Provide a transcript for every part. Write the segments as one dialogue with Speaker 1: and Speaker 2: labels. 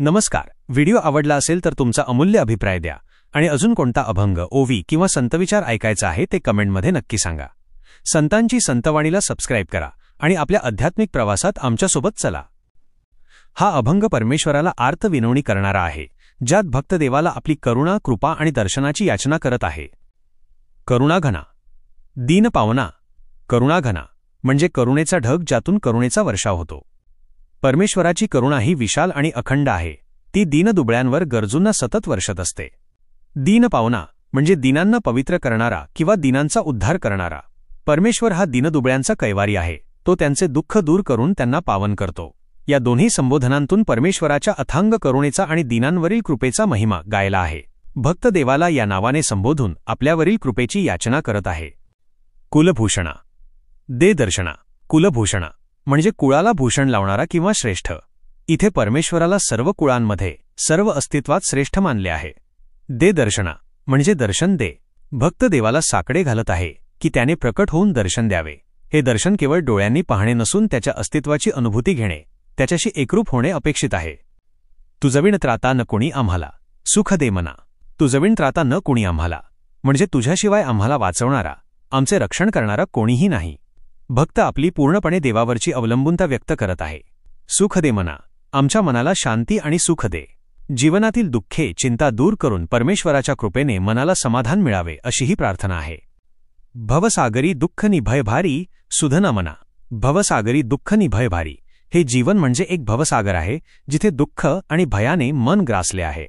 Speaker 1: नमस्कार. व्हिडिओ आवडला असेल तर तुमचा अमूल्य अभिप्राय द्या आणि अजून कोणता अभंग, ओवी किंवा संतविचार ऐकायचा आहे ते कमेंटमध्ये नक्की सांगा. संतांची संतवाणीला सबस्क्राईब करा आणि आपल्या आध्यात्मिक प्रवासात आमच्यासोबत चला. हा अभंग परमेश्वराला आर्त विनवणी करणारा आहे, ज्यात भक्त देवाला आपली करुणा, कृपा आणि दर्शनाची याचना करत आहे. करुणाघना दीन पावना. करुणाघना म्हणजे करुणेचा ढग, ज्यातून करुणेचा वर्षाव होतो. परमेश्वराची करुणा ही विशाल आणि अखंड आहे. ती दीनदुबळ्यांवर, गरजूंना सतत वर्षत असते. दीन पावना म्हणजे दीनांना पवित्र करणारा किंवा दीनांचा उद्धार करणारा. परमेश्वर हा दीनदुबळ्यांचा कैवारी आहे. तो त्यांचे दुःख दूर करून त्यांना पावन करतो. या दोन्ही संबोधनांतून परमेश्वराच्या अथांग करुणेचा आणि दीनांवरील कृपेचा महिमा गायला आहे. भक्त देवाला या नावाने संबोधून आपल्यावरील कृपेची याचना करत आहे. कुलभूषणा. दे दर्शना. कुलभूषणा म्हणजे कुळाला भूषण लावणारा किंवा श्रेष्ठ. इथे परमेश्वराला सर्व कुळांमध्ये, सर्व अस्तित्वात श्रेष्ठ मानले आहे. दे दर्शना म्हणजे दर्शन दे. भक्त देवाला साकडे घालत आहे की त्याने प्रकट होऊन दर्शन द्यावे. हे दर्शन केवळ डोळ्यांनी पाहणे नसून त्याच्या अस्तित्वाची अनुभूती घेणे, त्याच्याशी एकरूप होणे अपेक्षित आहे. तुझविण त्राता न कोणी आम्हाला. सुख दे मना. तुझविण त्राता न कोणी आम्हाला म्हणजे तुझ्याशिवाय आम्हाला वाचवणारा, आमचे रक्षण करणारा कोणीही नाही. भक्त आपली पूर्णपणे देवावरची अवलंबूनता व्यक्त करत आहे. सुख दे मना. आमच्या मनाला शांती आणि सुख दे. जीवनातील दुःखे, चिंता दूर करून परमेश्वराच्या कृपेने मनाला समाधान मिळावे अशी ही प्रार्थना आहे. भवसागरी दुःख निभय भारी सुधना मना. भवसागरी दुःख निभय भारी. हे जीवन म्हणजे एक भवसागर आहे, जिथे दुःख आणि भयाने मन ग्रासले आहे.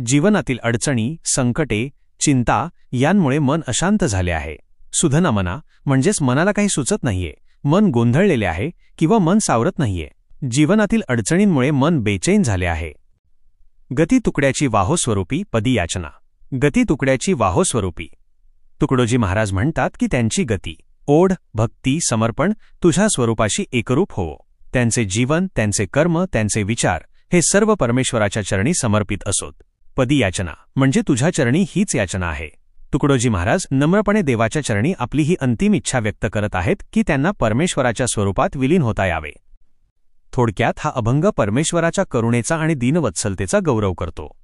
Speaker 1: जीवनातील अडचणी, संकटे, चिंता यांमुळे मन अशांत झाले आहे. सुधना मना म्हणजेच मनाला काही सुचत नाहीये, मन गोंधळलेले आहे किंवा मन सावरत नाहीये. जीवनातील अडचणींमुळे मन बेचैन झाले आहे. गती तुकड्याची वाहो स्वरूपी पदी याचना. गती तुकड्याची वाहो स्वरूपी. तुकडोजी महाराज म्हणतात की त्यांची गती, ओढ, भक्ती, समर्पण तुझ्या स्वरूपाशी एकरूप होवो. त्यांचे जीवन, त्यांचे कर्म, त्यांचे विचार हे सर्व परमेश्वराच्या चरणी समर्पित असोत. पदी याचना म्हणजे तुझ्या चरणी हीच याचना आहे. तुकडोजी महाराज नम्रपणे देवाच्या चरणी आपली ही अंतिम इच्छा व्यक्त करत आहेत की त्यांना परमेश्वराच्या स्वरूपात विलीन होता यावे. थोडक्यात हा अभंग परमेश्वराच्या करुणेचा आणि दीनवत्सलतेचा गौरव करतो.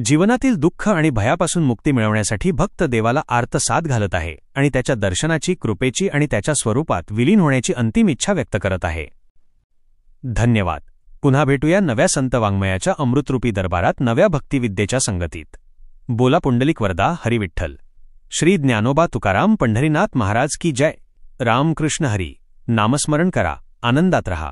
Speaker 1: जीवनातील दुःख आणि भयापासून मुक्ती मिळवण्यासाठी भक्त देवाला आर्तसाद घालत आहे आणि त्याच्या दर्शनाची, कृपेची आणि त्याच्या स्वरूपात विलीन होण्याची अंतिम इच्छा व्यक्त करत आहे. धन्यवाद. पुन्हा भेटूया नव्या संत वाङ्मयाच्या अमृतरूपी दरबारात, नव्या भक्तिविद्येच्या संगतीत. बोला पुंडलिक वरदा हरी विठ्ठल. श्री ज्ञानोबा तुकाराम पंढरीनाथ महाराज की जय. रामकृष्ण हरी. नामस्मरण करा, आनंदात रहा.